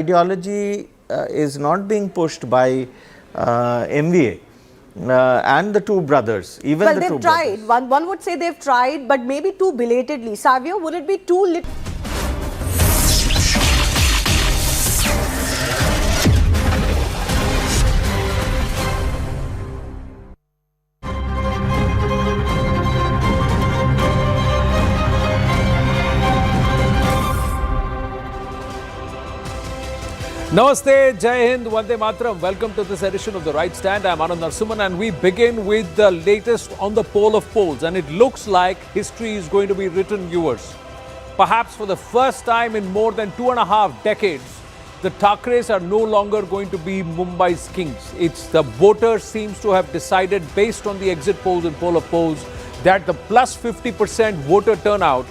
ideology is not being pushed by MVA and the two brothers, even well, the two they've tried. brothers. One would say they've tried, but maybe too belatedly. Savio, would it be too late? Namaste, Jai Hind, Vande Mataram. Welcome to this edition of The Right Stand. I'm Anand Narasimhan and we begin with the latest on the poll of polls. And it looks like history is going to be written, viewers. Perhaps for the first time in more than 2.5 decades, the Thakres are no longer going to be Mumbai's kings. It's the voters seems to have decided based on the exit polls and poll of polls that the plus 50% voter turnout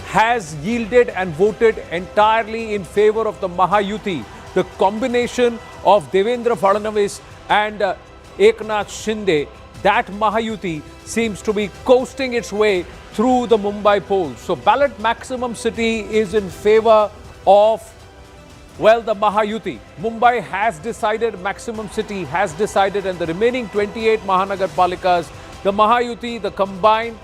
has yielded and voted entirely in favor of the Mahayuti. The combination of Devendra Fadnavis and Eknath Shinde, that Mahayuti seems to be coasting its way through the Mumbai polls. So ballot maximum city is in favor of, well, the Mahayuti. Mumbai has decided, maximum city has decided, and the remaining 28 Mahanagar Palikas, the Mahayuti, the combined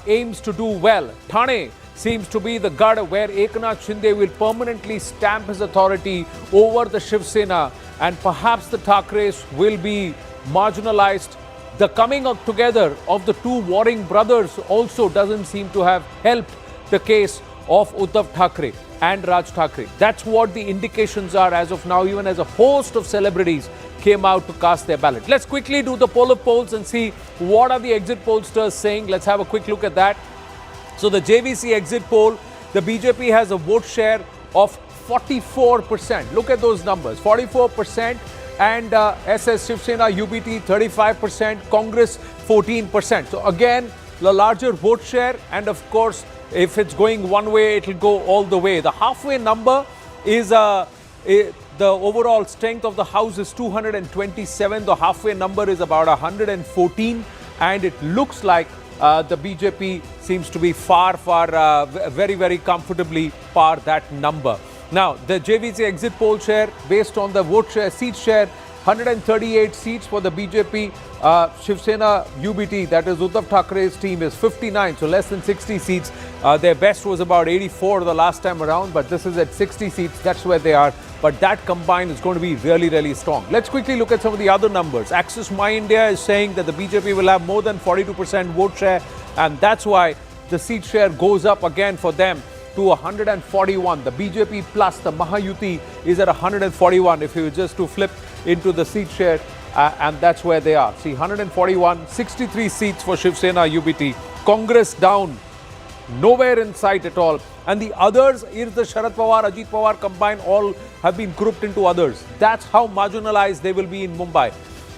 aims to do well. Thane seems to be the gad where Eknath Shinde will permanently stamp his authority over the Shiv Sena, and perhaps the Thakres will be marginalized. The coming together of the two warring brothers also doesn't seem to have helped the case of Uddhav Thackeray and Raj Thackeray. That's what the indications are as of now, even as a host of celebrities came out to cast their ballot. Let's quickly do the poll of polls and see what are the exit pollsters saying. Let's have a quick look at that. So the JVC exit poll, the BJP has a vote share of 44%. Look at those numbers, 44%, and SS Shiv Sena UBT 35%, Congress 14%. So again, the larger vote share, and of course, if it's going one way, it will go all the way. The halfway number is the overall strength of the house is 227. The halfway number is about 114, and it looks like the BJP seems to be very, very comfortably par that number. Now, the JVC exit poll share based on the vote share, seat share, 138 seats for the BJP. Shiv Sena UBT, that is Uddhav Thackeray's team, is 59, so less than 60 seats. Their best was about 84 the last time around, but this is at 60 seats. That's where they are. But that combined is going to be really, really strong. Let's quickly look at some of the other numbers. Axis My India is saying that the BJP will have more than 42% vote share, and that's why the seat share goes up again for them to 141. The BJP plus the Mahayuti is at 141 if you just to flip into the seat share, and that's where they are. See, 141, 63 seats for Shiv Sena UBT. Congress down, nowhere in sight at all. And the others is the Sharad Pawar, Ajit Pawar combined, all have been grouped into others. That's how marginalized they will be in Mumbai.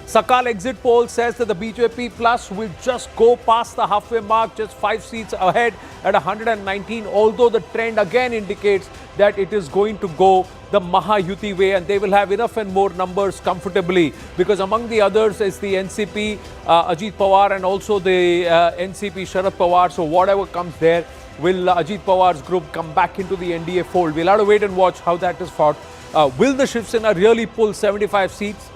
Sakal exit poll says that the BJP plus will just go past the halfway mark, just 5 seats ahead at 119, although the trend again indicates that it is going to go the Mahayuti way, and they will have enough and more numbers comfortably, because among the others is the NCP, Ajit Pawar, and also the NCP Sharad Pawar. So whatever comes there, will Ajit Pawar's group come back into the NDA fold? We'll have to wait and watch how that is fought. Will the Shiv Sena really pull 75 seats?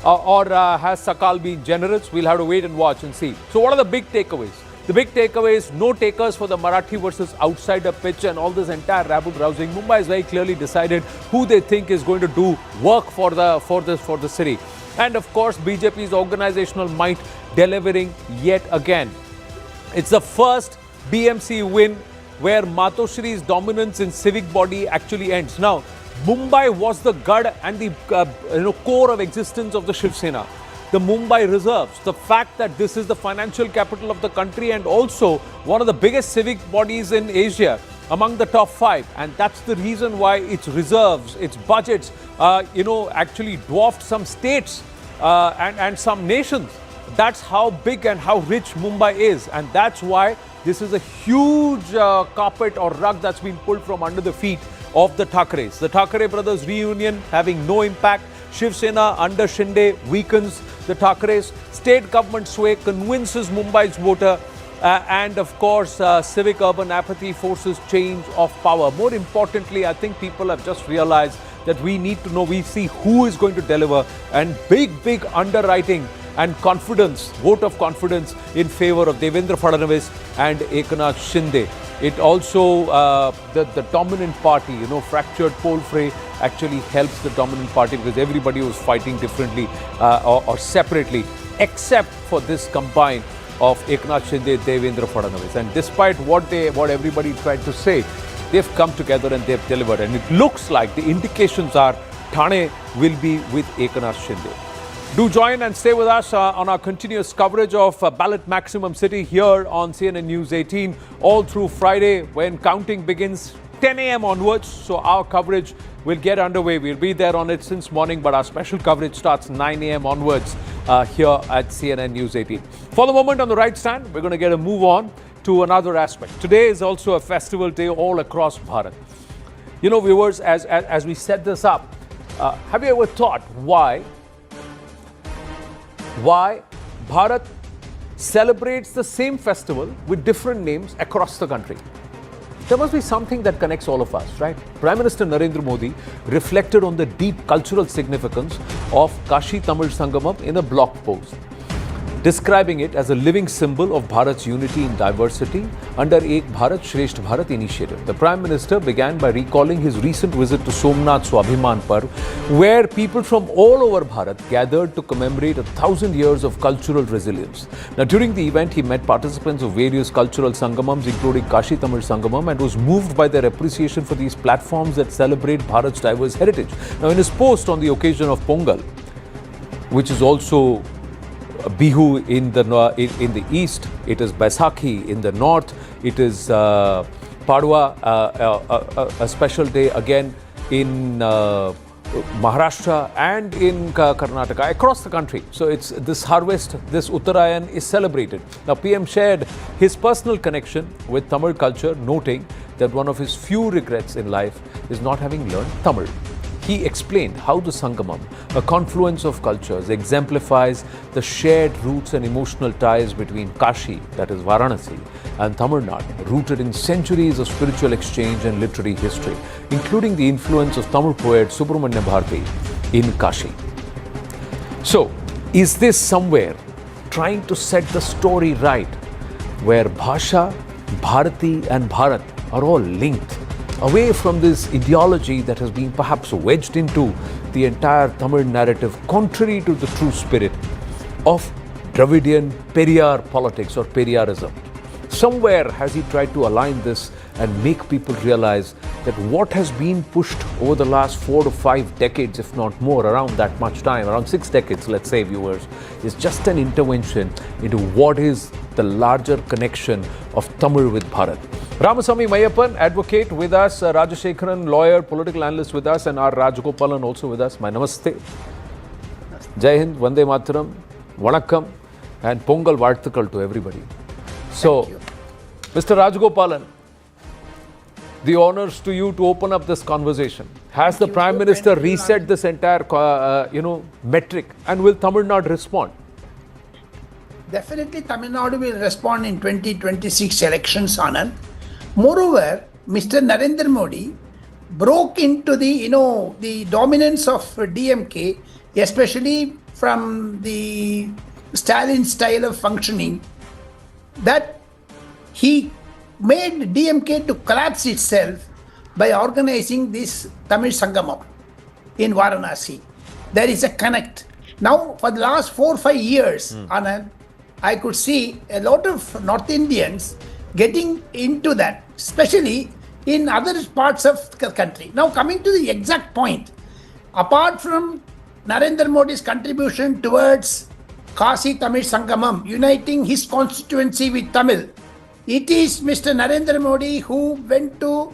Or has Sakal been generous? We'll have to wait and watch and see. So what are the big takeaways? The big takeaways: no takers for the Marathi versus outsider pitch and all this entire rabble-rousing. Mumbai has very clearly decided who they think is going to do work for the city. And of course, BJP's organizational might delivering yet again. It's the first BMC win where Matoshri's dominance in civic body actually ends. Now, Mumbai was the gad and the core of existence of the Shiv Sena. The Mumbai reserves, the fact that this is the financial capital of the country and also one of the biggest civic bodies in Asia, among the top 5, and that's the reason why its reserves, its budgets, actually dwarfed some states and some nations. That's how big and how rich Mumbai is, and that's why this is a huge carpet or rug that's been pulled from under the feet of the Thackeray's. The Thackeray brothers reunion having no impact. Shiv Sena under Shinde weakens the Thackeray's. State government sway convinces Mumbai's voter And of course, civic urban apathy forces change of power. More importantly, I think people have just realized that we need to know. We see who is going to deliver, and big underwriting and confidence, vote of confidence in favor of Devendra Fadnavis and Eknath Shinde. It also, the dominant party, fractured poll fray actually helps the dominant party because everybody was fighting differently or separately, except for this combine of Eknath Shinde, Devendra Fadnavis. And despite what everybody tried to say, they've come together and they've delivered. And it looks like the indications are Thane will be with Eknath Shinde. Do join and stay with us on our continuous coverage of Ballot Maximum City here on CNN News 18 all through Friday when counting begins 10 a.m. onwards. So our coverage will get underway. We'll be there on it since morning, but our special coverage starts 9 a.m. onwards here at CNN News 18. For the moment on the right stand, we're going to get a move on to another aspect. Today is also a festival day all across Bharat. Viewers, as we set this up, have you ever thought why Bharat celebrates the same festival with different names across the country? There must be something that connects all of us, right? Prime Minister Narendra Modi reflected on the deep cultural significance of Kashi Tamil Sangamam in a blog post, describing it as a living symbol of Bharat's unity in diversity under Ek Bharat Shresth Bharat initiative. The Prime Minister began by recalling his recent visit to Somnath Swabhiman Parv, where people from all over Bharat gathered to commemorate 1,000 years of cultural resilience. Now, during the event, he met participants of various cultural sangamams, including Kashi Tamil Sangamam, and was moved by their appreciation for these platforms that celebrate Bharat's diverse heritage. Now, in his post on the occasion of Pongal, which is also Bihu in the east, it is Baisakhi in the north, it is Padwa, a special day again in Maharashtra and in Karnataka, across the country. So it's this harvest, this Uttarayan is celebrated. Now PM shared his personal connection with Tamil culture, noting that one of his few regrets in life is not having learned Tamil. He explained how the Sangamam, a confluence of cultures, exemplifies the shared roots and emotional ties between Kashi, that is Varanasi, and Tamil Nadu, rooted in centuries of spiritual exchange and literary history, including the influence of Tamil poet Subramanya Bharati in Kashi. So, is this somewhere trying to set the story right, where Bhasha, Bharati and Bharat are all linked, away from this ideology that has been perhaps wedged into the entire Tamil narrative, contrary to the true spirit of Dravidian Periyar politics or Periyarism? Somewhere has he tried to align this and make people realize that what has been pushed over the last 4 to 5 decades, if not more, around that much time, around 6 decades, let's say, viewers, is just an intervention into what is the larger connection of Tamil with Bharat. Ramasamy Mayappan, advocate with us, Rajashekharan, lawyer, political analyst with us, and R. Rajagopalan also with us. My namaste. Jai Hind, Vande Mataram, Vanakkam, and Pongal Varthakal to everybody. So, Mr. Rajagopalan, the honors to you to open up this conversation. Has the Prime Minister reset this entire, metric, and will Tamil Nadu respond? Definitely Tamil Nadu will respond in 2026 elections, Anand. Moreover, Mr. Narendra Modi broke into the dominance of DMK, especially from the Stalin style of functioning, that he made DMK to collapse itself by organizing this Tamil Sangamam in Varanasi. There is a connect. Now, for the last 4 or 5 years, Anand, I could see a lot of North Indians getting into that, especially in other parts of the country. Now, coming to the exact point, apart from Narendra Modi's contribution towards Kashi Tamil Sangamam, uniting his constituency with Tamil, it is Mr. Narendra Modi who went to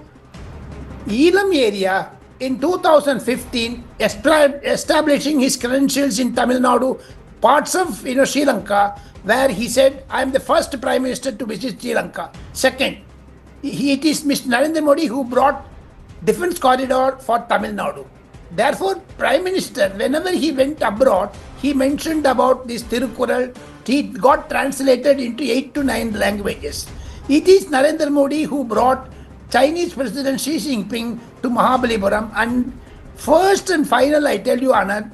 Elam area in 2015, establishing his credentials in Tamil Nadu, parts of Sri Lanka, where he said, I am the first Prime Minister to visit Sri Lanka. Second, it is Mr. Narendra Modi who brought defense corridor for Tamil Nadu. Therefore, Prime Minister, whenever he went abroad, he mentioned about this Tirukural. It got translated into 8 to 9 languages. It is Narendra Modi who brought Chinese President Xi Jinping to Mahabalipuram and First and final, I tell you, Anand,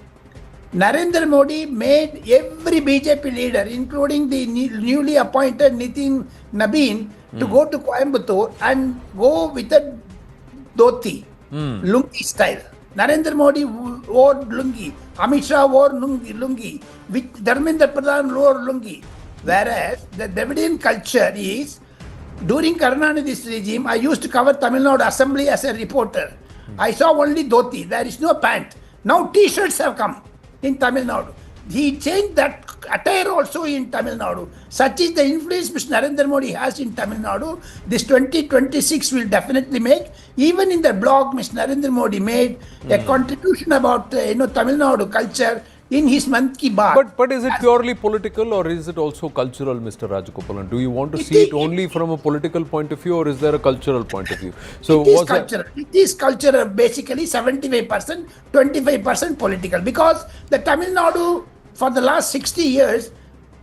Narendra Modi made every BJP leader, including the newly appointed Nitin Nabin, to go to Coimbatore and go with a dhoti, lungi style. Narendra Modi wore lungi, Amit Shah wore lungi, Dharmendra Pradhan wore lungi. Whereas the Dravidian culture is, during Karunanidhi's regime, I used to cover Tamil Nadu Assembly as a reporter. I saw only dhoti, there is no pant. Now t-shirts have come in Tamil Nadu. He changed that attire also in Tamil Nadu. Such is the influence which Narendra Modi has in Tamil Nadu. This 2026 will definitely make. Even in the blog, Mr. Narendra Modi made a contribution about Tamil Nadu culture in his Mann Ki Baat. But is it purely political or is it also cultural, Mr. Rajagopalan? Do you want to see it only from a political point of view or is there a cultural point of view? So it is cultural. It is cultural, basically 75%, 25% political. Because the Tamil Nadu, for the last 60 years,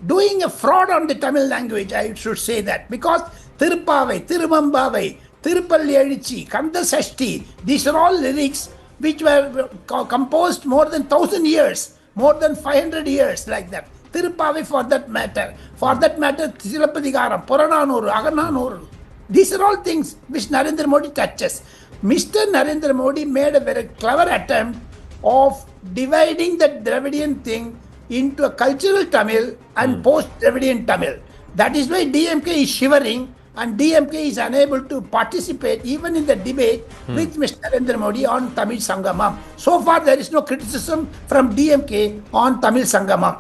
doing a fraud on the Tamil language, I should say that. Because Tirupavai, Tirumambavai, Tirupalli Edichi, Kanda Sashti, these are all lyrics which were composed more than 1,000 years. More than 500 years like that. Tirupavai for that matter. For that matter, Silapadikaram, Purananuru, Agananuru. These are all things which Narendra Modi touches. Mr. Narendra Modi made a very clever attempt of dividing the Dravidian thing into a cultural Tamil and post-Dravidian Tamil. That is why DMK is shivering and DMK is unable to participate even in the debate with Mr. Narendra Modi on Tamil Sangamam. So far, there is no criticism from DMK on Tamil Sangamam.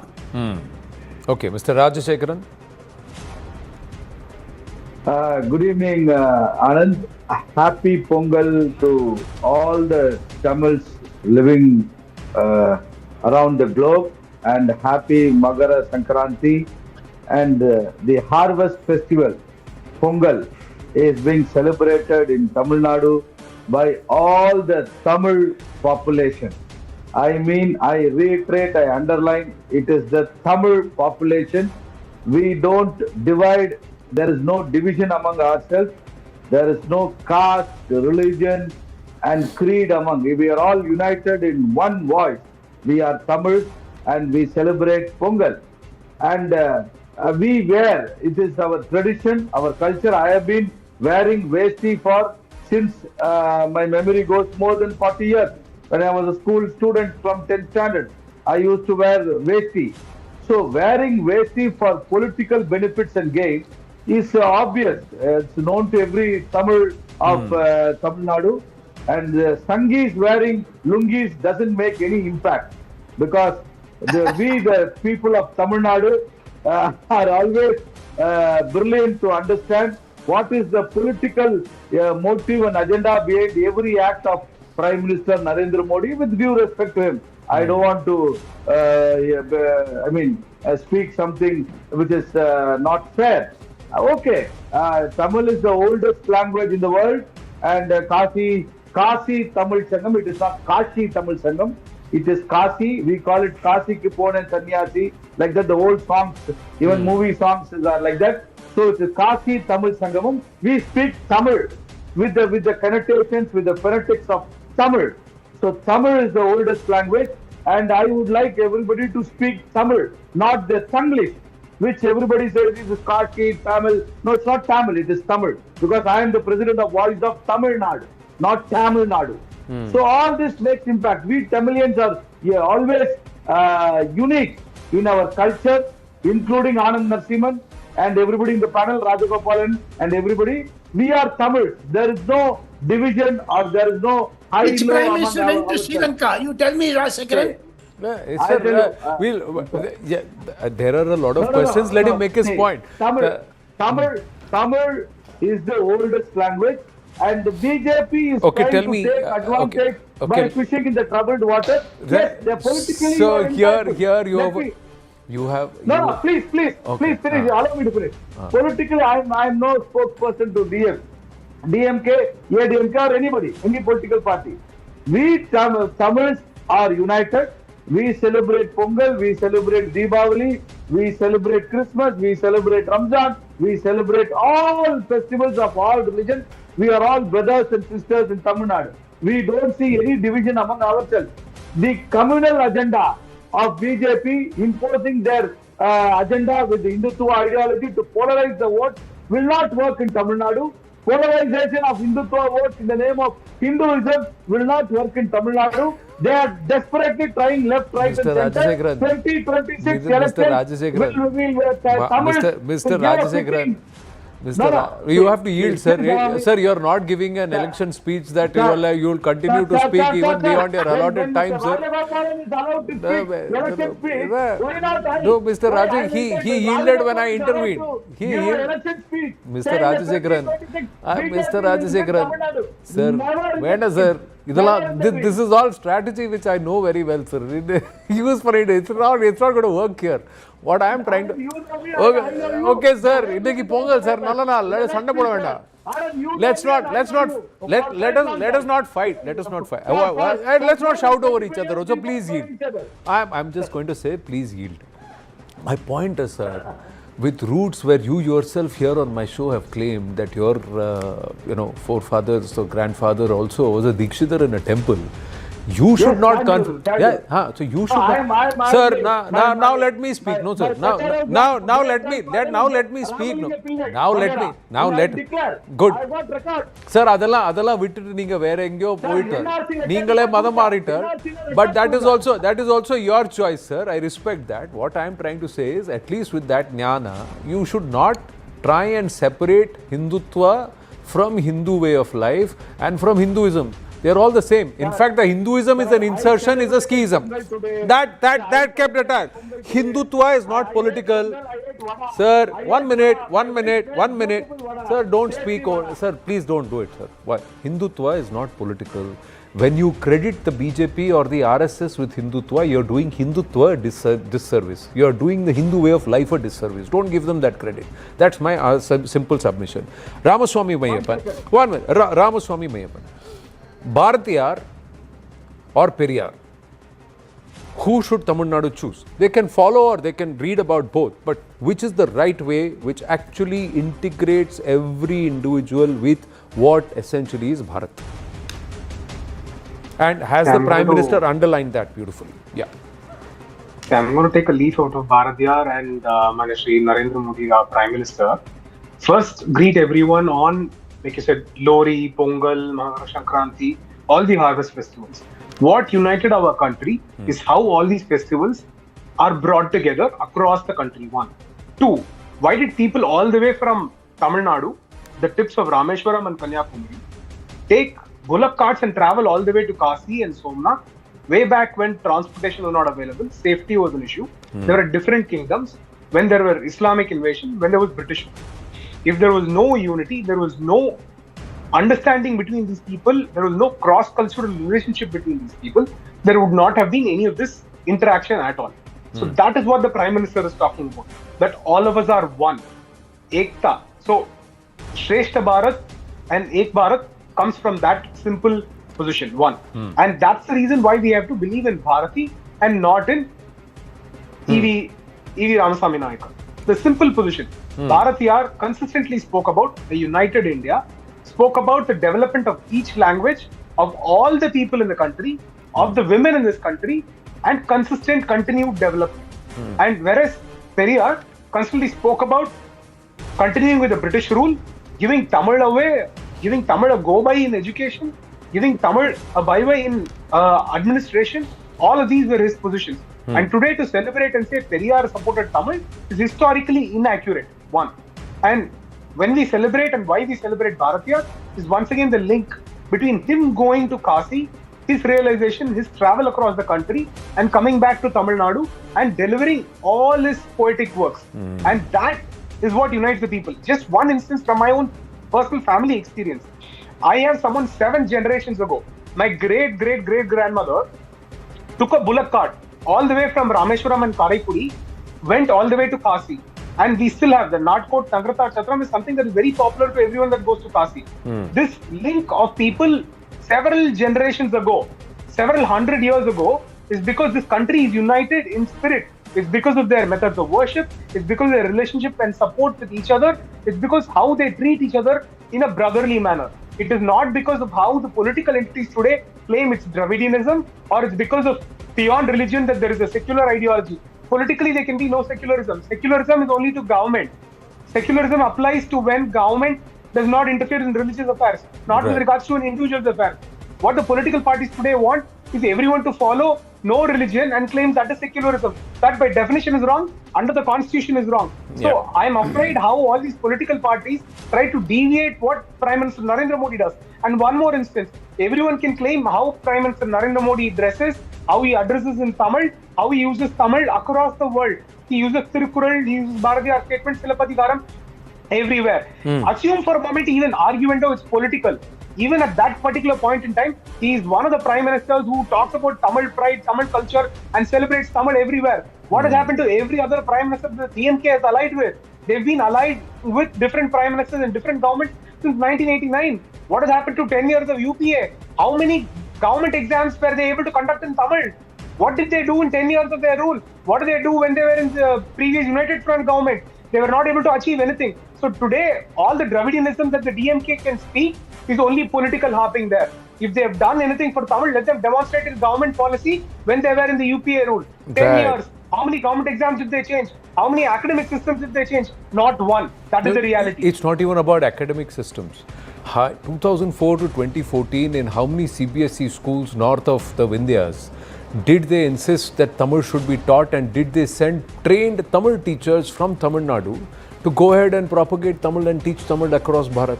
Okay, Mr. Rajashekaran. Good evening, Anand. Happy Pongal to all the Tamils living around the globe, and happy Magara Sankranti. And the harvest festival, Pongal, is being celebrated in Tamil Nadu by all the Tamil population. I mean, I reiterate, I underline, it is the Tamil population. We don't divide, there is no division among ourselves. There is no caste, religion and creed among. We are all united in one voice. We are Tamils and we celebrate Pongal. And we wear, it is our tradition, our culture. I have been wearing vesti since my memory goes more than 40 years. When I was a school student from 10th standard, I used to wear vesti. So wearing vesti for political benefits and gain is obvious. It's known to every Tamil of Tamil Nadu. And Sangis wearing lungis doesn't make any impact, because we, the people of Tamil Nadu, are always brilliant to understand what is the political motive and agenda behind every act of Prime Minister Narendra Modi, with due respect to him. I don't want to, speak something which is not fair. Okay, Tamil is the oldest language in the world, and Kasi Tamil Sangam, it is not Kashi Tamil Sangam, it is Kasi. We call it Kasi Kipon and Sannyasi, like that. The old songs, even movie songs are like that. So it is Kasi Tamil Sangamam. We speak Tamil with the connotations, with the phonetics of Tamil. So Tamil is the oldest language, and I would like everybody to speak Tamil, not the Tanglish, which everybody says this is Kashi, Tamil. No, it's not Tamil, it is Tamil. Because I am the president of Voice of Tamil Nadu, not Tamil Nadu. So all this makes impact. We Tamilians are always unique in our culture, including Anand Narsiman and everybody in the panel, Rajagopalan and everybody. We are Tamils. There is no division or there is no high Which low Prime among Minister went to Sri Lanka? You tell me, Rajashekaran. There are a lot of questions. Let him make his point. Tamil is the oldest language, and the BJP is trying to take advantage by fishing in the troubled water. Yes, they are politically. So here you have. Please finish. Allow me to finish. Politically, I am no spokesperson to DMK, ADMK or anybody, any political party. We Tamils are united. We celebrate Pongal, we celebrate Deepavali, we celebrate Christmas, we celebrate Ramzan, we celebrate all festivals of all religions. We are all brothers and sisters in Tamil Nadu. We don't see any division among ourselves. The communal agenda of BJP imposing their agenda with the Hindutva ideology to polarize the vote will not work in Tamil Nadu. Polarization of Hindutva votes in the name of Hinduism will not work in Tamil Nadu. They are desperately trying left, right, Mr. and center. Rajashekharan. 2026 Mr. elections Rajashekharan. will be Tamil. Mr. Rajashekharan. You have to yield, sir. Sir, you are not giving an election speech that you will continue to speak even beyond your allotted time, sir. No, Mr. Raj, he yielded when I intervened. He yielded. Mr. Rajashekharan. Mr. Rajashekharan. Sir, Venda, sir. This is all strategy which I know very well, sir. Use for it. It's not going to work here. What I am trying to. Okay, sir. Inniki Pongal, sir. Let us sanda poda venda. Let us not fight. Let's not shout over each other. So please yield. I'm just going to say, please yield. My point is, sir, with roots where you yourself here on my show have claimed that your forefathers or grandfather also was a Dikshitar in a temple. You should not so you should not. Sir, now let me speak. No, sir. Now let me speak. Now let me. Good. Sir, adala vittu neenga vera engyo poittu. Neengale madam maaritar. But that is also your choice, sir. I respect that. What I am trying to say is, at least with that jnana, you should not try and separate Hindutva from Hindu way of life and from Hinduism. They are all the same. In fact, the Hinduism is an insertion, is a schism. That kept attack. Hindutva is not political. Sir, one minute. Sir, don't speak. Sir, please don't do it, sir. Why? Hindutva is not political. When you credit the BJP or the RSS with Hindutva, you are doing Hindutva a disservice. You are doing the Hindu way of life a disservice. Don't give them that credit. That's my simple submission. Ramaswamy Mayappan. 1 minute. Ramaswamy Mayappan. Bharatiyar or Periyar? Who should Tamil Nadu choose? They can follow or they can read about both, but which is the right way which actually integrates every individual with what essentially is Bharat? And has the Prime Minister underlined that beautifully? Yeah. I'm going to take a leaf out of Bharatiyar and Manashri Narendra Modi, our Prime Minister. First, greet everyone on, like you said, Lori, Pongal, Makar Sankranti, all the harvest festivals. What united our country is how all these festivals are brought together across the country. 1. 2. Why did people all the way from Tamil Nadu, the tips of Rameshwaram and Kanyakumari, take bullock carts and travel all the way to Kasi and Somnath? Way back when transportation was not available, safety was an issue. There were different kingdoms. When there were Islamic invasion, when there was British. If there was no unity, there was no understanding between these people, there was no cross-cultural relationship between these people, there would not have been any of this interaction at all. So that is what the Prime Minister is talking about. That all of us are one. Ekta. So Shrestha Bharat and Ek Bharat comes from that simple position. 1. And that's the reason why we have to believe in Bharati and not in E.V. Ramaswamy Nayaka. The simple position. Bharatiyar consistently spoke about a united India, spoke about the development of each language, of all the people in the country, of the women in this country, and consistent continued development. And whereas Periyar constantly spoke about continuing with the British rule, giving Tamil away, giving Tamil a go-by in education, giving Tamil a bye-bye in administration, all of these were his positions. And today to celebrate and say Periyar supported Tamil is historically inaccurate. 1. And when we celebrate and why we celebrate Bharatiyar is once again the link between him going to Kasi, his realization, his travel across the country and coming back to Tamil Nadu and delivering all his poetic works. And that is what unites the people. Just one instance from my own personal family experience. I have someone 7 generations ago. My great grandmother took a bullock cart all the way from Rameshwaram and Karaikudi, went all the way to Kasi. And we still have the Nadkot Tangrata Chatram is something that is very popular to everyone that goes to Kasi. This link of people several generations ago, several hundred years ago, is because this country is united in spirit. It's because of their methods of worship. It's because of their relationship and support with each other. It's because how they treat each other in a brotherly manner. It is not because of how the political entities today claim it's Dravidianism, or it's because of beyond religion that there is a secular ideology. Politically, there can be no secularism. Secularism is only to government. Secularism applies to when government does not interfere in religious affairs, not with regards to an individual's affair. What the political parties today want is everyone to follow no religion and claim that is secularism. That by definition is wrong, under the constitution is wrong. So I'm afraid how all these political parties try to deviate what Prime Minister Narendra Modi does. And one more instance, everyone can claim how Prime Minister Narendra Modi dresses, how he addresses in Tamil, how he uses Tamil across the world. He uses Tirukural, he uses Bharatiyar statement, Silapadikaram, everywhere. Assume for a moment even arguendo is political. Even at that particular point in time, he is one of the prime ministers who talks about Tamil pride, Tamil culture, and celebrates Tamil everywhere. What has happened to every other prime minister that the DMK has allied with? They've been allied with different prime ministers and different governments since 1989. What has happened to 10 years of UPA? How many government exams were they able to conduct in Tamil? What did they do in 10 years of their rule? What did they do when they were in the previous United Front government? They were not able to achieve anything. So today, all the Dravidianism that the DMK can speak is only political harping there. If they have done anything for Tamil, let them demonstrate in government policy when they were in the UPA rule. 10 years. How many government exams did they change? How many academic systems did they change? Not one. That is the reality. It's not even about academic systems. 2004 to 2014, in how many CBSE schools north of the Vindhyas did they insist that Tamil should be taught, and did they send trained Tamil teachers from Tamil Nadu to go ahead and propagate Tamil and teach Tamil across Bharat?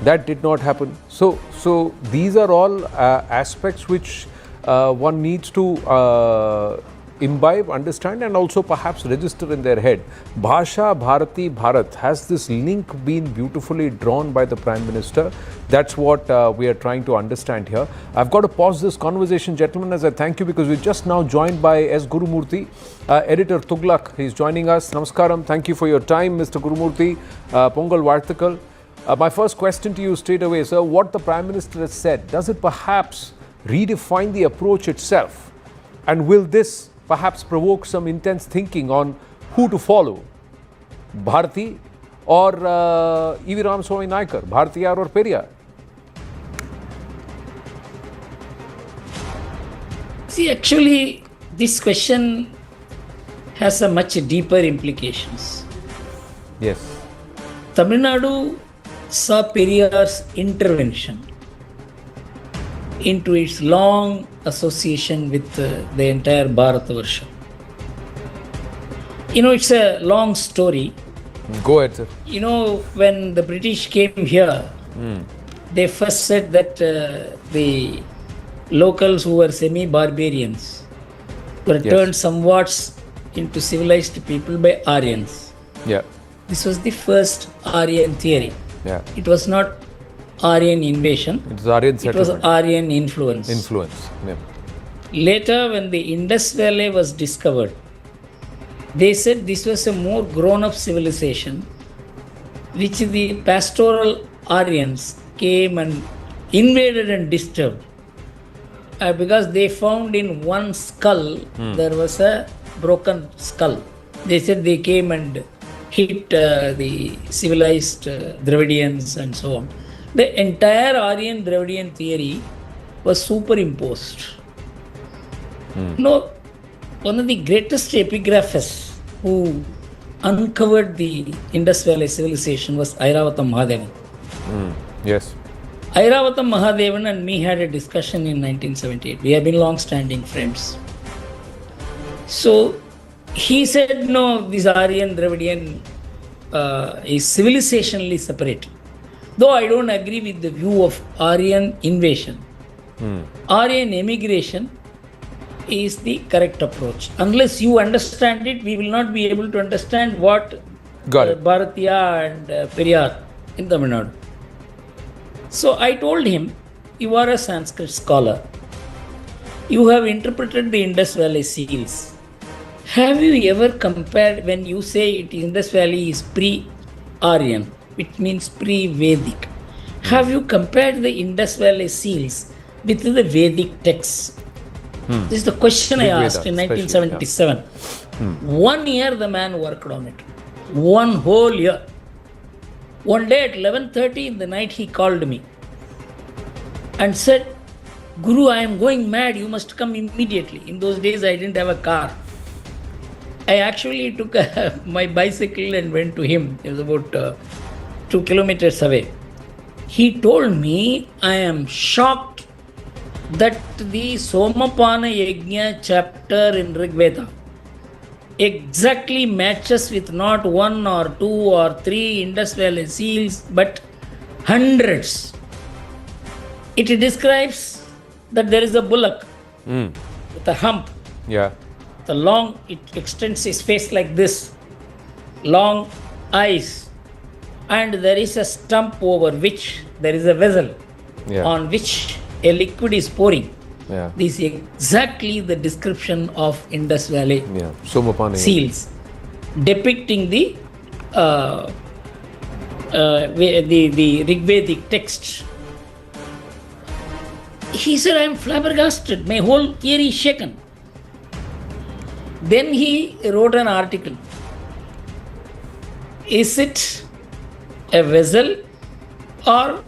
That did not happen. So these are all aspects which one needs to imbibe, understand, and also perhaps register in their head. Bhasha Bharati Bharat, has this link been beautifully drawn by the Prime Minister? That's what we are trying to understand here. I've got to pause this conversation, gentlemen, as I thank you, because we're just now joined by S. Gurumurthy, editor Tughlaq. He's joining us. Namaskaram. Thank you for your time, Mr. Gurumurthy. Pongal Varthakal. My first question to you straight away, sir, what the Prime Minister has said, does it perhaps redefine the approach itself? And will this perhaps provoke some intense thinking on who to follow, Bharati or E.V. Ramaswamy Naikar, Bharatiyar or Periyar? See, actually, this question has a much deeper implications. Yes. Tamil Nadu saw Periyar's intervention into its long association with the entire Bharatavarsha. It's a long story. Go ahead, sir. When the British came here, they first said that the locals who were semi-barbarians were turned somewhat into civilized people by Aryans. Yeah. This was the first Aryan theory. Yeah. It was not Aryan invasion. It was Aryan settlement. It was Aryan influence. Yeah. Later, when the Indus Valley was discovered, they said this was a more grown-up civilization, which the pastoral Aryans came and invaded and disturbed. Because they found in one skull, there was a broken skull. They said they came and hit the civilized Dravidians and so on. The entire Aryan Dravidian theory was superimposed. One of the greatest epigraphists who uncovered the Indus Valley civilization was Airavatham Mahadevan. Yes. Airavatham Mahadevan and me had a discussion in 1978. We have been long-standing friends. So he said, no, this Aryan Dravidian is civilizationally separate. Though I don't agree with the view of Aryan invasion. Aryan emigration is the correct approach. Unless you understand it, we will not be able to understand what Bharatiya and Periyar in Tamil Nadu. So I told him, you are a Sanskrit scholar. You have interpreted the Indus Valley seals. Have you ever compared, when you say Indus Valley is pre-Aryan, which means pre-Vedic, have you compared the Indus Valley seals with the Vedic texts? This is the question I asked in 1977. 1 year the man worked on it. 1 whole year. One day at 11:30 in the night he called me. and said, Guru, I am going mad, you must come immediately. In those days, I didn't have a car. I actually took my bicycle and went to him. It was about 2 kilometers away. He told me, I am shocked that the Somapana Yajna chapter in Rig Veda exactly matches with not 1 or 2 or 3 Indus Valley seals, but hundreds. It describes that there is a bullock with a hump. Yeah. The long, it extends his face like this, long eyes, and there is a stump over which there is a vessel on which a liquid is pouring. Yeah. This is exactly the description of Indus Valley Somapana seals, depicting the Rigvedic text. He said, I am flabbergasted. My whole theory is shaken. Then he wrote an article. Is it a vessel or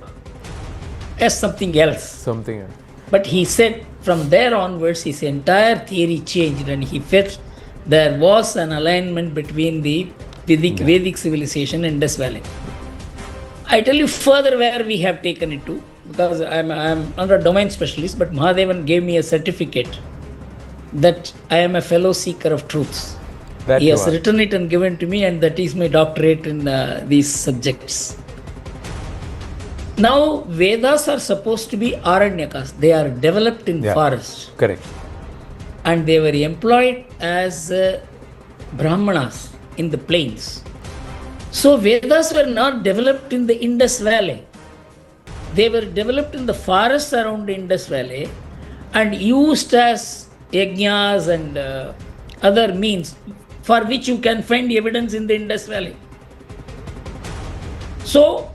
as something else? Something else. But he said from there onwards his entire theory changed, and he felt there was an alignment between the Vedic civilization and Indus Valley. I tell you further where we have taken it to, because I'm not a domain specialist, but Mahadevan gave me a certificate that I am a fellow seeker of truths. He has written it and given to me, and that is my doctorate in these subjects. Now, Vedas are supposed to be Aranyakas. They are developed in forests. Correct. And they were employed as Brahmanas in the plains. So, Vedas were not developed in the Indus Valley. They were developed in the forests around the Indus Valley and used as yajnas and other means for which you can find evidence in the Indus Valley. So,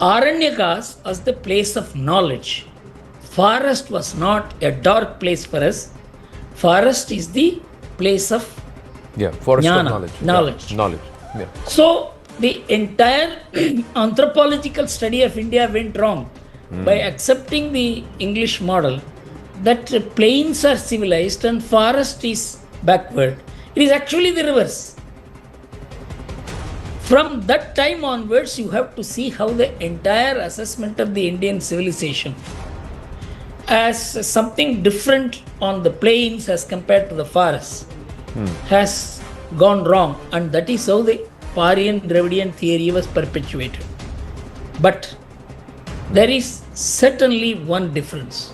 Aranyakas was the place of knowledge. Forest was not a dark place for us. Forest is the place of forest jnana, of knowledge. Knowledge. Yeah. So, the entire anthropological study of India went wrong by accepting the English model that plains are civilized and forest is backward. It is actually the reverse. From that time onwards, you have to see how the entire assessment of the Indian civilization as something different on the plains as compared to the forests has gone wrong, and that is how the Aryan Dravidian theory was perpetuated. But there is certainly one difference.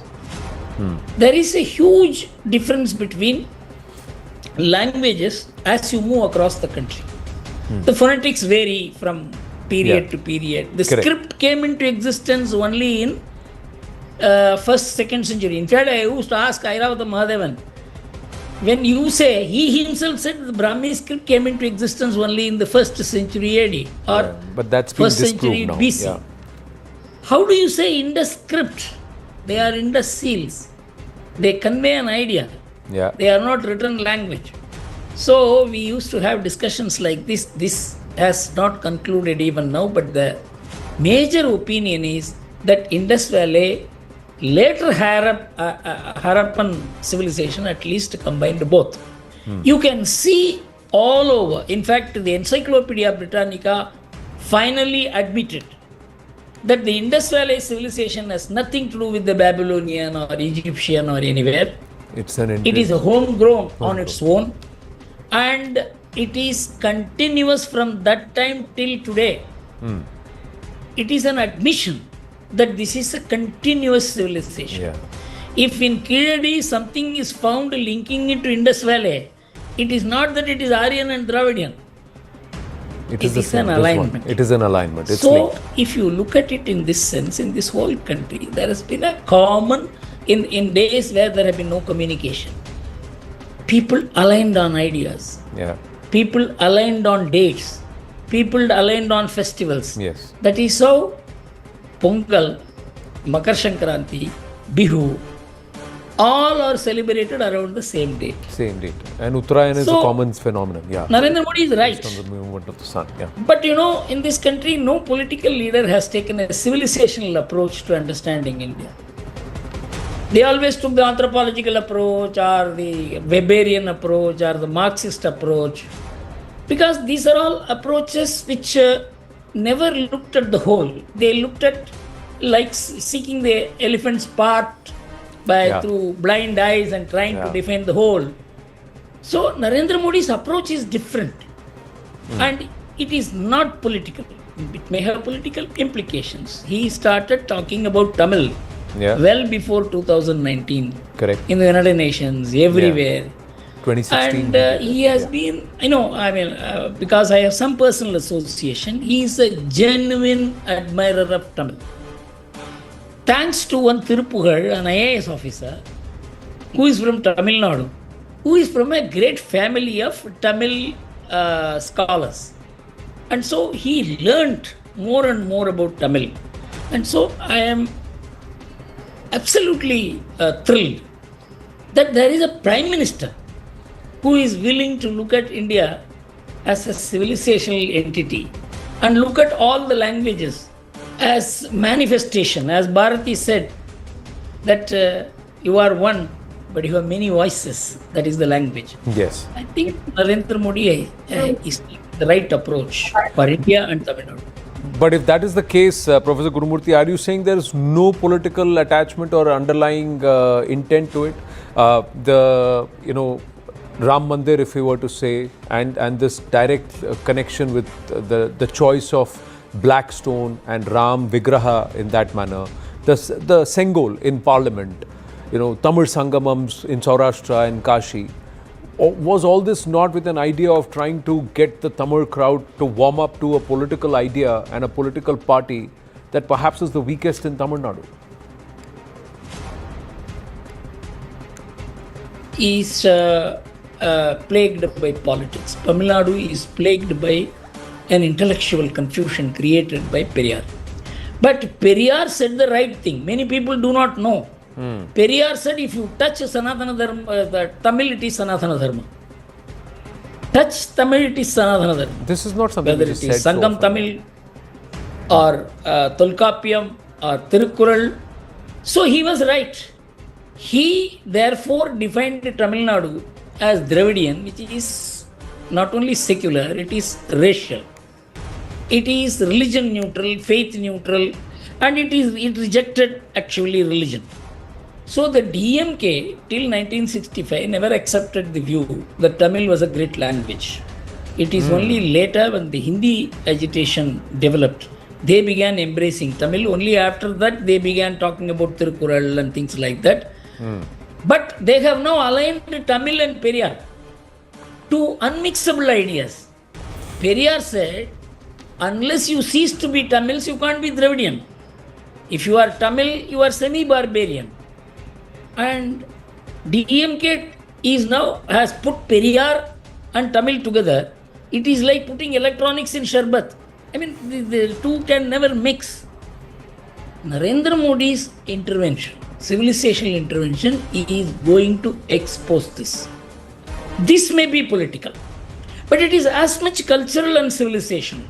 There is a huge difference between languages as you move across the country. The phonetics vary from period to period. The script came into existence only in 1st, 2nd century. In fact, I used to ask Airavata Mahadevan, when you say, he himself said the Brahmi script came into existence only in the 1st century AD or but that's been 1st century now. BC. Yeah. How do you say Indus script? They are Indus seals. They convey an idea. Yeah. They are not written language. So we used to have discussions like this. This has not concluded even now, but the major opinion is that Indus Valley, later Harappan civilization at least combined both. You can see all over. In fact, the Encyclopedia Britannica finally admitted that the Indus Valley civilization has nothing to do with the Babylonian or Egyptian or anywhere. It is a homegrown on its own, and it is continuous from that time till today. It is an admission that this is a continuous civilization. Yeah. If in Kiradi something is found linking into Indus Valley, it is not that it is Aryan and Dravidian. It is an alignment. It is an alignment. It's so, linked. if you look at it in this sense, in this whole country, there has been a common, in days where there have been no communication, people aligned on ideas. Yeah. People aligned on dates. People aligned on festivals. Yes. That is how Pongal, Makar Sankranti, Bihu, all are celebrated around the same date. Same date. And Uttarayan is a common phenomenon. Yeah. Narendra Modi is right. Based on the movement of the sun. Yeah. But in this country, no political leader has taken a civilizational approach to understanding India. They always took the anthropological approach or the Weberian approach or the Marxist approach, because these are all approaches which never looked at the whole. They looked at like seeking the elephant's part by through blind eyes and trying to defend the whole. So Narendra Modi's approach is different, and it is not political. It may have political implications. He started talking about Tamil well before 2019. Correct. In the United Nations, everywhere. 2016. And he has been, because I have some personal association, he is a genuine admirer of Tamil. Thanks to one Thirupugal, an IAS officer, who is from Tamil Nadu, who is from a great family of Tamil scholars. And so he learnt more and more about Tamil. And so I am absolutely thrilled that there is a Prime Minister who is willing to look at India as a civilizational entity and look at all the languages as manifestation. As Bharati said, that you are one, but you have many voices. That is the language. Yes. I think Narendra Modi is the right approach for India and Tamil Nadu. But if that is the case, Professor Gurumurthy, are you saying there is no political attachment or underlying intent to it? Ram Mandir, if we were to say, and this direct connection with the choice of black stone and Ram Vigraha in that manner, the Sengol in Parliament, Tamil Sangamams in Saurashtra and Kashi. Was all this not with an idea of trying to get the Tamil crowd to warm up to a political idea and a political party that perhaps is the weakest in Tamil Nadu? Is plagued by politics. Tamil Nadu is plagued by an intellectual confusion created by Periyar. But Periyar said the right thing. Many people do not know. Periyar said, if you touch Sanatana Dharma, Tamil, it is Sanatana Dharma. Touch Tamil, it is Sanatana Dharma. This is not something whether which it is is said Sangam so Tamil or Tolkapiyam or Tirukkural. So he was right. He therefore defined Tamil Nadu as Dravidian, which is not only secular, it is racial. It is religion neutral, faith neutral, and it rejected actually religion. So the DMK till 1965 never accepted the view that Tamil was a great language. It is only later when the Hindi agitation developed, they began embracing Tamil. Only after that they began talking about Tirukkural and things like that. But they have now aligned Tamil and Periyar to unmixable ideas. Periyar said, unless you cease to be Tamils, you can't be Dravidian. If you are Tamil, you are semi-barbarian. And DMK has put Periyar and Tamil together. It is like putting electronics in Sharbat. I mean, the two can never mix. Narendra Modi's intervention, civilizational intervention, is going to expose this. This may be political, but it is as much cultural and civilizational.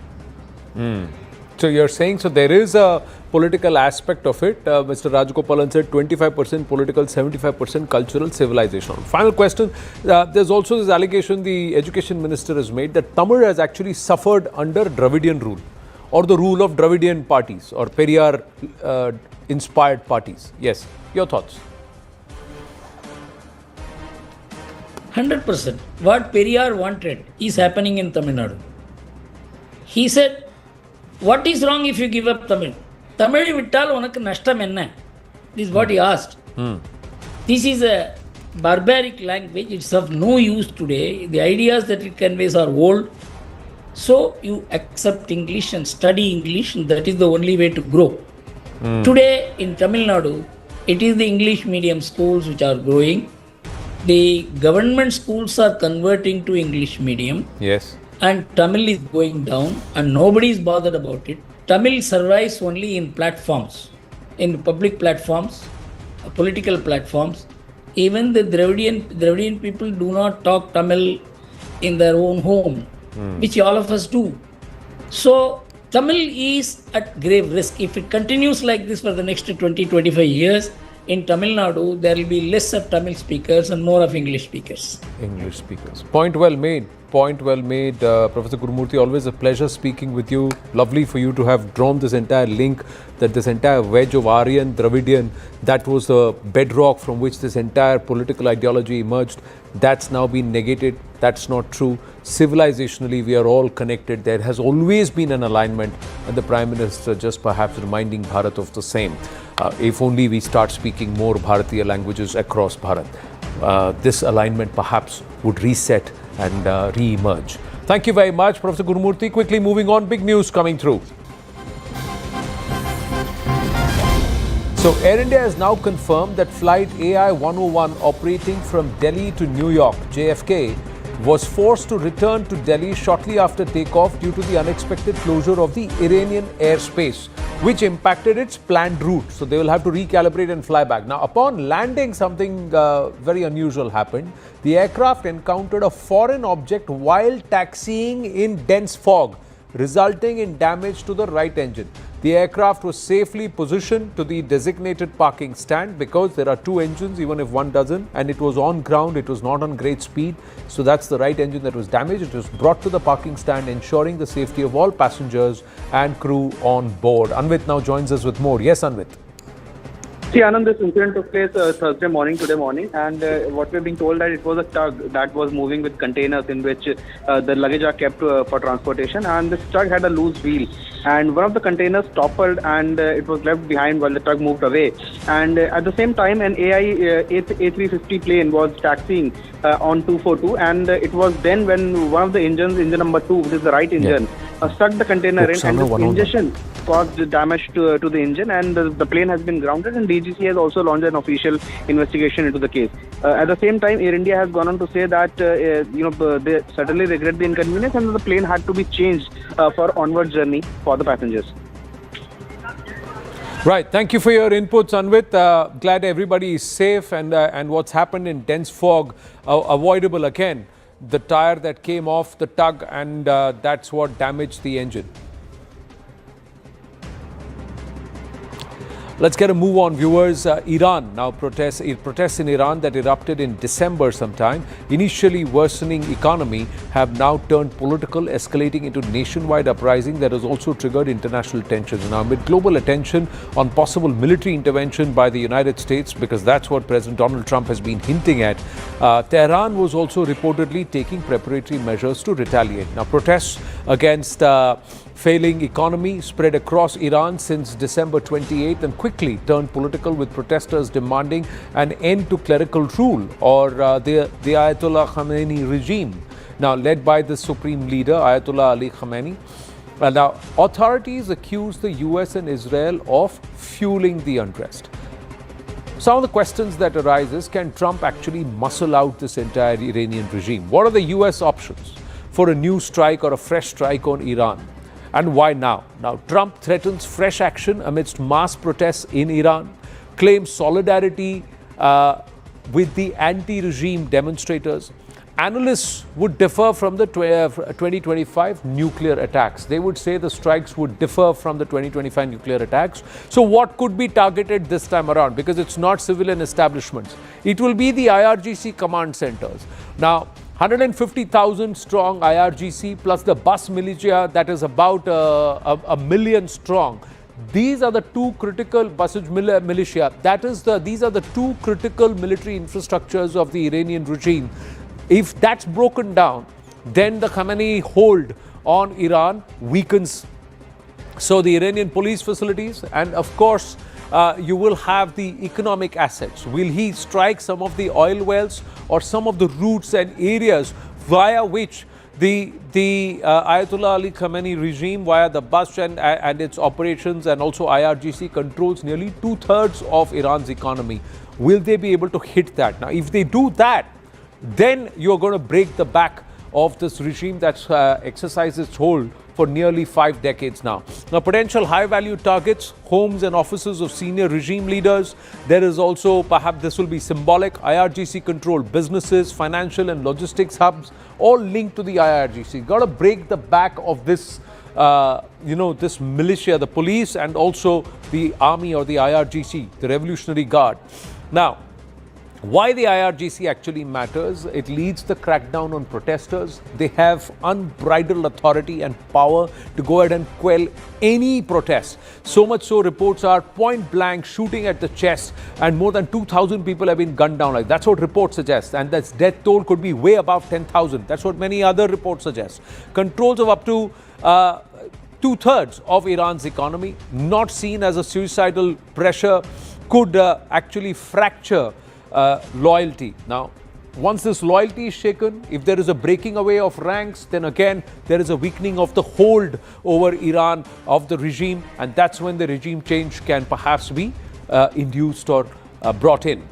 So you're saying, so there is a political aspect of it. Mr. Rajagopalan said 25% political, 75% cultural, civilizational. Final question. There's also this allegation the education minister has made that Tamil has actually suffered under Dravidian rule or the rule of Dravidian parties or Periyar inspired parties. Yes, your thoughts? 100%. What Periyar wanted is happening in Tamil Nadu. He said, what is wrong if you give up Tamil? Tamil vittal unakku nashtam enna? This is what he asked. This is a barbaric language. It's of no use today. The ideas that it conveys are old. So you accept English and study English, and that is the only way to grow. Today in Tamil Nadu, it is the English medium schools which are growing. The government schools are converting to English medium. Yes. And Tamil is going down and nobody is bothered about it. Tamil survives only in platforms, in public platforms, political platforms. Even the Dravidian people do not talk Tamil in their own home, which all of us do. So Tamil is at grave risk. If it continues like this for the next 20-25 years, in Tamil Nadu, there will be less of Tamil speakers and more of English speakers. English speakers. Point well made. Point well made, Professor Gurumurthy. Always a pleasure speaking with you. Lovely for you to have drawn this entire link, that this entire wedge of Aryan, Dravidian, that was the bedrock from which this entire political ideology emerged. That's now been negated. That's not true. Civilizationally, we are all connected. There has always been an alignment, and the Prime Minister just perhaps reminding Bharat of the same. If only we start speaking more Bharatiya languages across Bharat, this alignment perhaps would reset and re-emerge. Thank you very much, Professor Gurumurthy. Quickly moving on, big news coming through. So Air India has now confirmed that flight AI 101 operating from Delhi to New York, JFK, was forced to return to Delhi shortly after takeoff due to the unexpected closure of the Iranian airspace, which impacted its planned route. So they will have to recalibrate and fly back. Now, upon landing, something very unusual happened. The aircraft encountered a foreign object while taxiing in dense fog, resulting in damage to the right engine. The aircraft was safely positioned to the designated parking stand because there are two engines, even if one doesn't, and it was on ground, it was not on great speed. So that's the right engine that was damaged. It was brought to the parking stand, ensuring the safety of all passengers and crew on board. Anvit now joins us with more. Yes, Anvit. See, Anand, this incident took place today morning, and what we're being told that it was a tug that was moving with containers in which the luggage are kept for transportation, and this tug had a loose wheel, and one of the containers toppled and it was left behind while the tug moved away. And at the same time, an AI A350 plane was taxiing on 242, and it was then when one of the engines, engine number 2, which is the right engine, struck the container in, and this ingestion caused damage to the engine, and the plane has been grounded, and DGC has also launched an official investigation into the case. At the same time, Air India has gone on to say that they certainly regret the inconvenience, and the plane had to be changed for onward journey for the passengers. Right. Thank you for your inputs, Anvit. Glad everybody is safe, and what's happened in dense fog avoidable again. The tire that came off the tug, and that's what damaged the engine. Let's get a move on, viewers. Iran now protests in Iran that erupted in December sometime. Initially worsening economy have now turned political, escalating into nationwide uprising that has also triggered international tensions. Now, amid global attention on possible military intervention by the United States, because that's what President Donald Trump has been hinting at, Tehran was also reportedly taking preparatory measures to retaliate. Now, protests against failing economy spread across Iran since December 28th and quickly turned political, with protesters demanding an end to clerical rule or the Ayatollah Khamenei regime, now led by the supreme leader Ayatollah Ali Khamenei. Now, authorities accuse the US and Israel of fueling the unrest. Some of the questions that arise is, can Trump actually muscle out this entire Iranian regime? What are the US options for a new strike or a fresh strike on Iran? And why now? Now, Trump threatens fresh action amidst mass protests in Iran, claims solidarity with the anti-regime demonstrators. Analysts would differ from the 2025 nuclear attacks. They would say the strikes would differ from the 2025 nuclear attacks. So what could be targeted this time around? Because it's not civilian establishments. It will be the IRGC command centers. Now, 150,000 strong IRGC plus the bus militia that is about a million strong. These are the two critical militia. These are the two critical military infrastructures of the Iranian regime. If that's broken down, then the Khamenei hold on Iran weakens. So the Iranian police facilities, and of course, you will have the economic assets. Will he strike some of the oil wells or some of the routes and areas via which the Ayatollah Ali Khamenei regime, via the bus and its operations, and also IRGC, controls nearly 2/3 of Iran's economy? Will they be able to hit that? Now, if they do that, then you're going to break the back of this regime that's exercised its hold for nearly 5 decades now. Now, potential high-value targets, homes and offices of senior regime leaders. There is also, perhaps this will be symbolic, IRGC-controlled businesses, financial and logistics hubs, all linked to the IRGC. Got to break the back of this this militia, the police, and also the army or the IRGC, the Revolutionary Guard. Now, why the IRGC actually matters, it leads the crackdown on protesters. They have unbridled authority and power to go ahead and quell any protest. So much so, reports are point blank shooting at the chest, and more than 2,000 people have been gunned down. Like that's what reports suggest, and that's death toll could be way above 10,000. That's what many other reports suggest. Controls of up to 2/3 of Iran's economy, not seen as a suicidal pressure, could actually fracture loyalty. Now, once this loyalty is shaken, if there is a breaking away of ranks, then again there is a weakening of the hold over Iran of the regime, and that's when the regime change can perhaps be induced or brought in.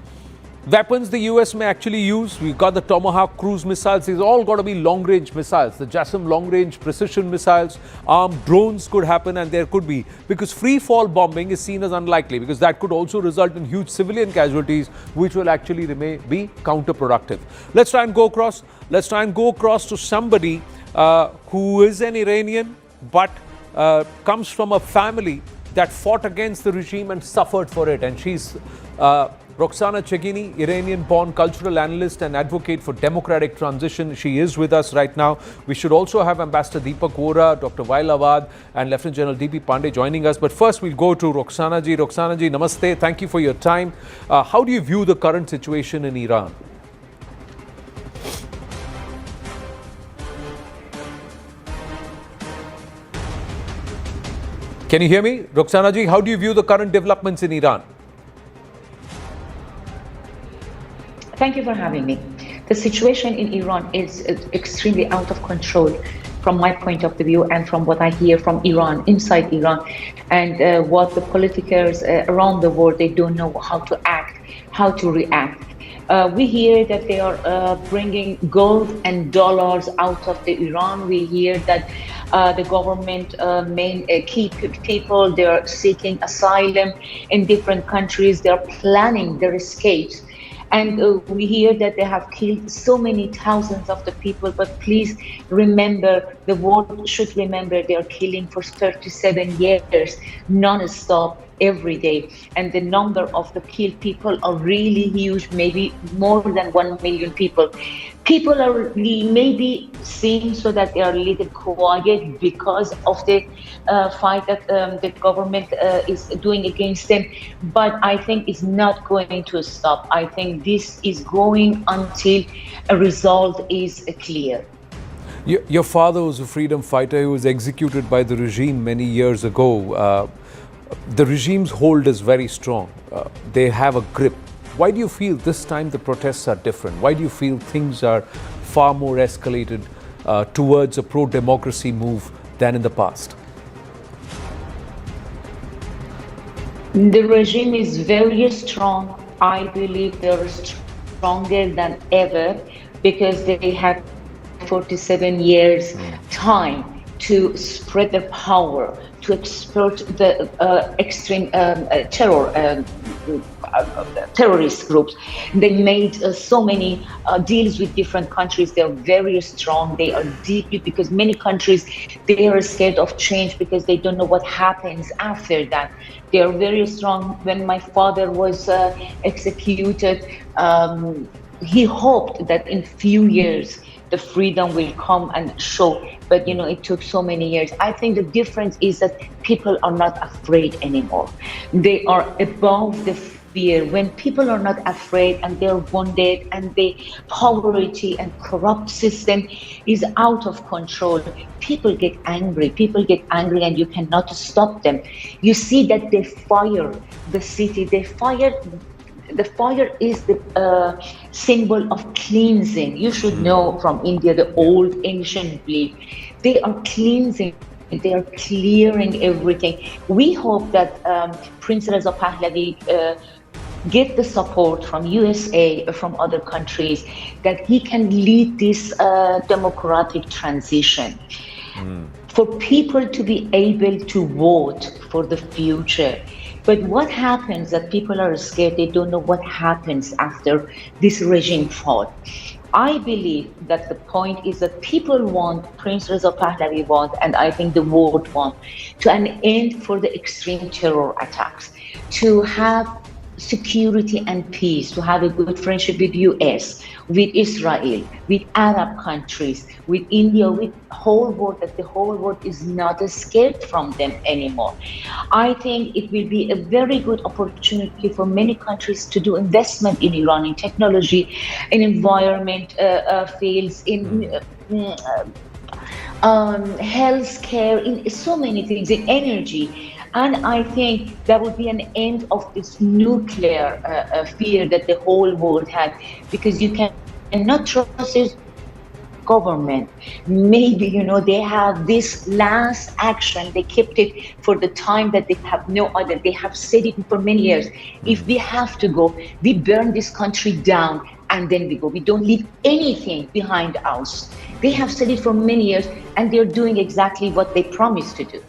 Weapons the US may actually use, we've got the Tomahawk cruise missiles. These all got to be long-range missiles. The JASSM long-range precision missiles, armed drones could happen, and there could be, because free-fall bombing is seen as unlikely, because that could also result in huge civilian casualties, which will actually be counterproductive. Let's try and go across. Let's try and go across to somebody who is an Iranian, but comes from a family that fought against the regime and suffered for it. And she's Roxana Chegini, Iranian-born cultural analyst and advocate for democratic transition. She is with us right now. We should also have Ambassador Deepak Vora, Dr. Wail Awad and Lieutenant General D.P. Pandey joining us. But first we'll go to Roxana ji. Roxana ji, namaste. Thank you for your time. How do you view the current situation in Iran? Can you hear me? Roxana ji, how do you view the current developments in Iran? Thank you for having me. The situation in Iran is extremely out of control from my point of view and from what I hear from Iran, inside Iran, and what the politicals around the world, they don't know how to act, how to react. We hear that they are bringing gold and dollars out of the Iran. We hear that the government keep people, they are seeking asylum in different countries. They are planning their escapes. And we hear that they have killed so many thousands of the people, but please remember, the world should remember they are killing for 37 years, non-stop, every day. And the number of the killed people are really huge, maybe more than 1 million people. People are maybe seeing so that they are a little quiet because of the fight that the government is doing against them. But I think it's not going to stop. I think this is going until a result is clear. Your father was a freedom fighter. He was executed by the regime many years ago. The regime's hold is very strong. They have a grip. Why do you feel this time the protests are different? Why do you feel things are far more escalated towards a pro-democracy move than in the past? The regime is very strong. I believe they're stronger than ever because they have 47 years time to spread their power, to expert the extreme terrorist groups. They made so many deals with different countries. They are very strong. They are deeply, because many countries, they are scared of change because they don't know what happens after that. They are very strong. When my father was executed, he hoped that in few years the freedom will come and show, but it took so many years. I think the difference is that people are not afraid anymore. They are above the fear. When people are not afraid and they're wounded and the poverty and corrupt system is out of control, people get angry. People get angry and you cannot stop them. You see that they fire the city. The fire is the symbol of cleansing. You should know from India, the old ancient belief. They are cleansing. They are clearing everything. We hope that Prince Reza Pahlavi get the support from USA, from other countries, that he can lead this democratic transition. For people to be able to vote for the future. But what happens that people are scared, they don't know what happens after this regime fall. I believe that the point is that people want, Prince Reza Pahlavi want, and I think the world want, to an end for the extreme terror attacks, to have security and peace, to have a good friendship with US, with Israel, with Arab countries, with India, with whole world, that the whole world is not scared from them anymore. I think it will be a very good opportunity for many countries to do investment in Iran, in technology, in environment fields, in healthcare, in so many things, in energy. And I think that would be an end of this nuclear fear that the whole world had, because you cannot trust this government. Maybe, they have this last action, they kept it for the time that they have no other. They have said it for many years. If we have to go, we burn this country down and then we go. We don't leave anything behind us. They have said it for many years and they're doing exactly what they promised to do.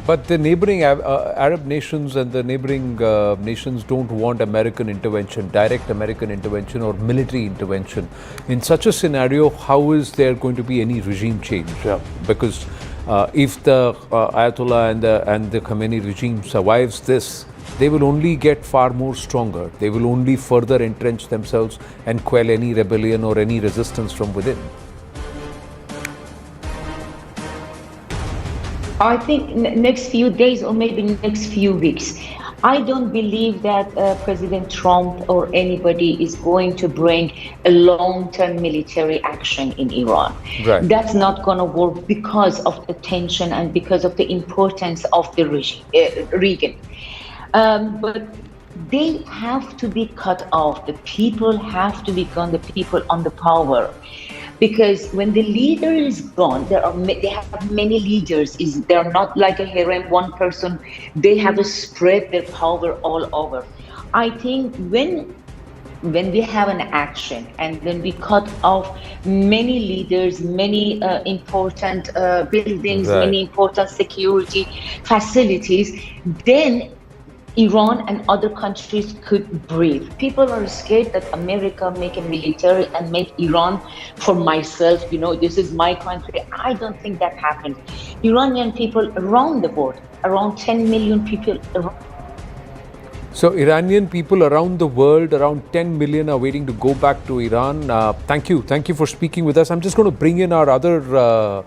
But the neighboring Arab nations and the neighboring nations don't want American intervention, direct American intervention or military intervention. In such a scenario, how is there going to be any regime change? Because if the Ayatollah and the Khamenei regime survives this, they will only get far more stronger. They will only further entrench themselves and quell any rebellion or any resistance from within. I think next few days or maybe next few weeks. I don't believe that President Trump or anybody is going to bring a long-term military action in Iran. Right. That's not going to work because of the tension and because of the importance of the region. But they have to be cut off. The people have to become the people on the power. Because when the leader is gone, they have many leaders. They're not like a harem, one person. They have spread their power all over. I think when we have an action and when we cut off many leaders, many important buildings, right, many important security facilities, then Iran and other countries could breathe. People are scared that America make a military and make Iran for myself, this is my country. I don't think that happened. Iranian people around the world, around 10 million people. So Iranian people around the world, around 10 million are waiting to go back to Iran. Thank you for speaking with us. I'm just going to bring in our other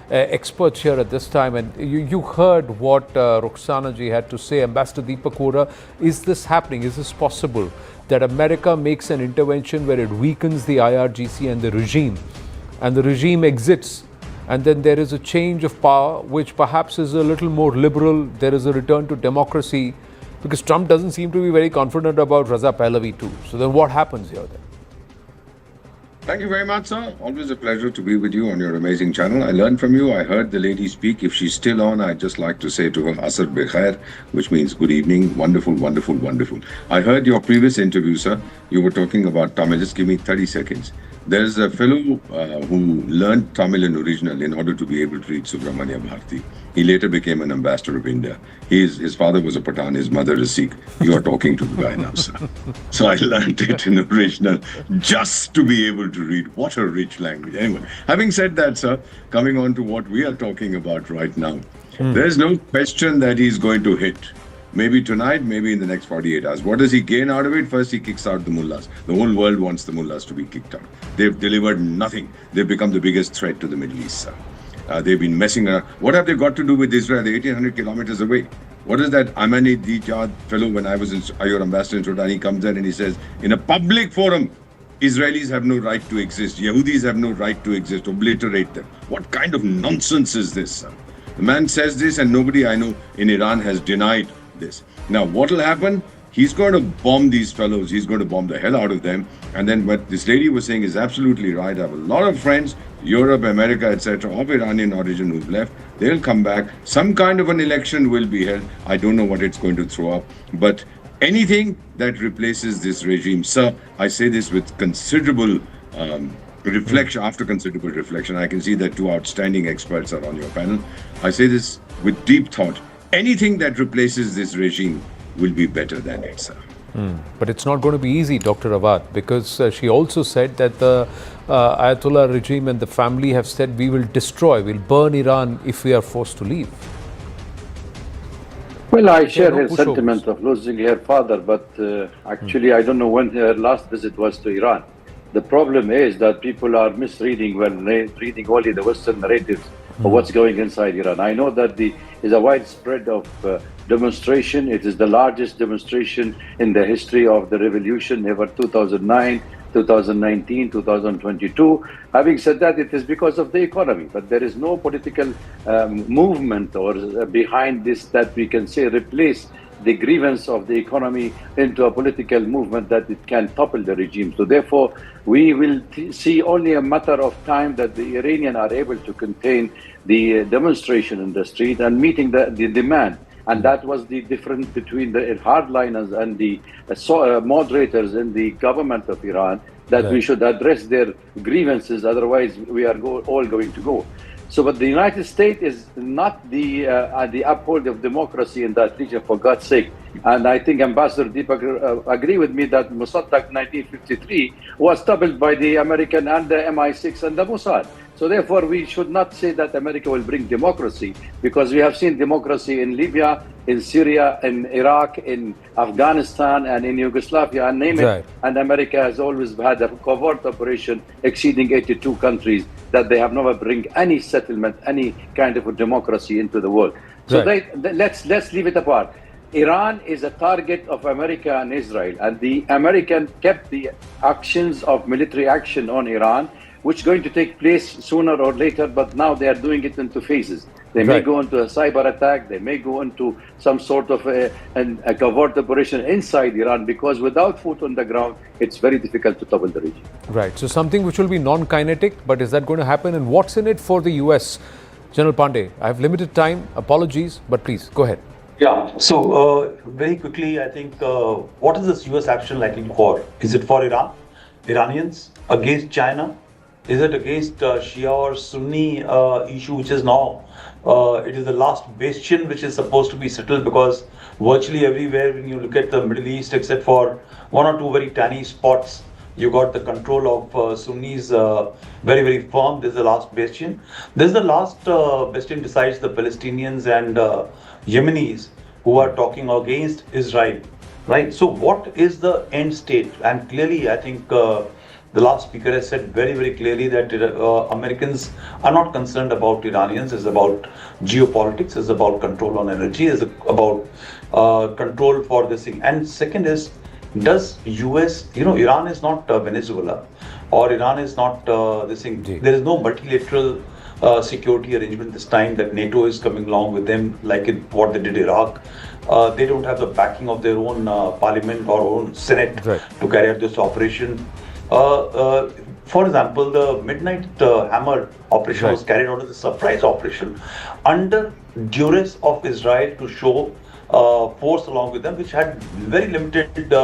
experts here at this time, and you heard what Roxana ji had to say. Ambassador Deepak Hora, is this happening? Is this possible that America makes an intervention where it weakens the IRGC and the regime exits, and then there is a change of power which perhaps is a little more liberal, there is a return to democracy, because Trump doesn't seem to be very confident about Reza Pahlavi too. So then what happens here then? Thank you very much, sir. Always a pleasure to be with you on your amazing channel. I learned from you. I heard the lady speak. If she's still on, I'd just like to say to her, Asr Bekhair, which means good evening. Wonderful, wonderful, wonderful. I heard your previous interview, sir. You were talking about Tamil. Just give me 30 seconds. There's a fellow who learned Tamil in original in order to be able to read Subramanya Bharati. He later became an ambassador of India. His father was a Pathan, his mother is Sikh. You are talking to the guy now, sir. So I learned it in original just to be able to read. What a rich language. Anyway, having said that, sir, coming on to what we are talking about right now, there's no question that he's going to hit. Maybe tonight, maybe in the next 48 hours. What does he gain out of it? First, he kicks out the mullahs. The whole world wants the mullahs to be kicked out. They've delivered nothing. They've become the biggest threat to the Middle East, sir. They've been messing around. What have they got to do with Israel? They're 1,800 kilometers away. What is that Amani Dijad fellow, when I was your ambassador in Sudan, he comes there and he says, in a public forum, Israelis have no right to exist. Yehudis have no right to exist. Obliterate them. What kind of nonsense is this, sir? The man says this and nobody I know in Iran has denied this. Now, what will happen? He's going to bomb these fellows. He's going to bomb the hell out of them. And then what this lady was saying is absolutely right. I have a lot of friends, Europe, America, etc., of Iranian origin who've left. They'll come back. Some kind of an election will be held. I don't know what it's going to throw up. But anything that replaces this regime, sir, I say this with considerable reflection, after considerable reflection. I can see that two outstanding experts are on your panel. I say this with deep thought. Anything that replaces this regime will be better than it, sir. But it's not going to be easy, Dr. Awad, because she also said that the Ayatollah regime and the family have said we will destroy, we'll burn Iran if we are forced to leave. Well, I There share are no her pushovers. sentiment of losing her father, but actually, I don't know when her last visit was to Iran. The problem is that people are misreading when reading only the Western narratives of what's going inside Iran. I know that there is a widespread of demonstration. It is the largest demonstration in the history of the revolution, ever 2009, 2019, 2022. Having said that, it is because of the economy, but there is no political movement or behind this that we can say replace the grievance of the economy into a political movement that it can topple the regime. So therefore, we will see only a matter of time that the Iranians are able to contain the demonstration in the street and meeting the demand. And that was the difference between the hardliners and the moderators in the government of Iran, that we should address their grievances, otherwise we are all going to go. So, but the United States is not the uphold of democracy in that region, for God's sake. And I think Ambassador Deepak agree with me that Mossadegh 1953 was toppled by the American and the MI6 and the Mossad. So therefore, we should not say that America will bring democracy, because we have seen democracy in Libya, in Syria, in Iraq, in Afghanistan, and in Yugoslavia, and name it. And America has always had a covert operation exceeding 82 countries that they have never bring any settlement, any kind of a democracy into the world. So let's leave it apart. Iran is a target of America and Israel, and the American kept the actions of military action on Iran, which is going to take place sooner or later, but now they are doing it into phases. They may go into a cyber attack, they may go into some sort of a covert operation inside Iran, because without foot on the ground, it's very difficult to topple the regime. Right, so something which will be non-kinetic, but is that going to happen, and what's in it for the US? General Pandey, I have limited time, apologies, but please, go ahead. Yeah, so very quickly, I think, what is this US action likely for? Is it for Iran, Iranians, against China? Is it against Shia or Sunni issue, which is now, it is the last bastion which is supposed to be settled, because virtually everywhere when you look at the Middle East, except for one or two very tiny spots, you got the control of Sunnis very, very firm. This is the last bastion. This is the last bastion besides the Palestinians and Yemenis who are talking against Israel, right? So what is the end state? And clearly, I think the last speaker has said very, very clearly that Americans are not concerned about Iranians. It's about geopolitics. It's about control on energy. It's about control for this thing. And second is, does US, Iran is not Venezuela, or Iran is not this thing. There is no multilateral security arrangement this time that NATO is coming along with them, like in what they did Iraq. They don't have the backing of their own parliament or own Senate to carry out this operation. For example, the Midnight Hammer operation was carried out as a surprise operation under duress of Israel to show force along with them, which had very limited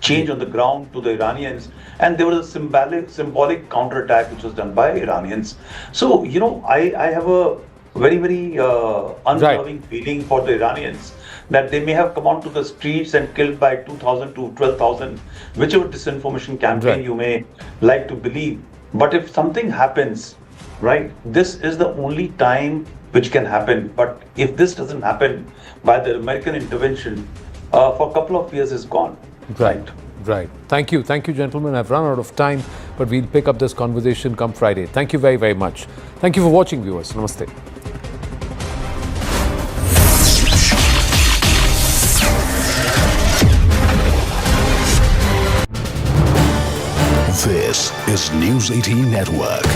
change on the ground to the Iranians, and there was a symbolic counterattack which was done by Iranians. So, I have a very, very unloving feeling for the Iranians, that they may have come onto the streets and killed by 2,000 to 12,000, whichever disinformation campaign you may like to believe. But if something happens, right, this is the only time which can happen. But if this doesn't happen by the American intervention, for a couple of years is gone. Right. Thank you, gentlemen. I've run out of time, but we'll pick up this conversation come Friday. Thank you very, very much. Thank you for watching, viewers. Namaste. This is News 18 Network.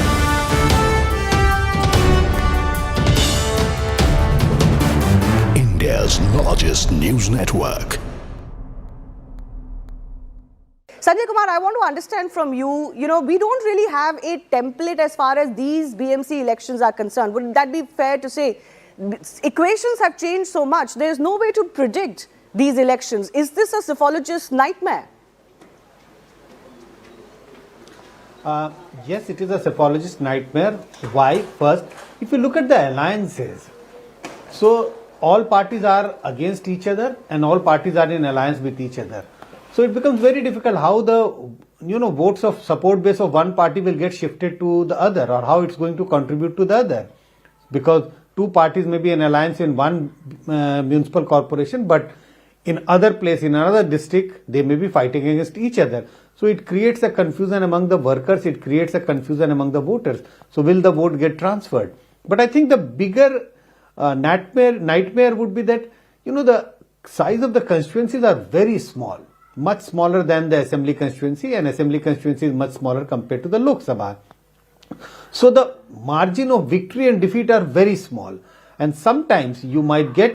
India's largest news network. Sanjay Kumar, I want to understand from you, we don't really have a template as far as these BMC elections are concerned. Would that be fair to say? Equations have changed so much. There is no way to predict these elections. Is this a psephologist's nightmare? Yes, it is a psephologist's nightmare. Why? First, if you look at the alliances, so all parties are against each other and all parties are in alliance with each other. So it becomes very difficult how the votes of support base of one party will get shifted to the other, or how it's going to contribute to the other. Because two parties may be an alliance in one municipal corporation, but in other place, in another district, they may be fighting against each other. So it creates a confusion among the workers, it creates a confusion among the voters. So will the vote get transferred? But I think the bigger nightmare would be that, the size of the constituencies are very small, much smaller than the assembly constituency, and assembly constituency is much smaller compared to the Lok Sabha. So the margin of victory and defeat are very small, and sometimes you might get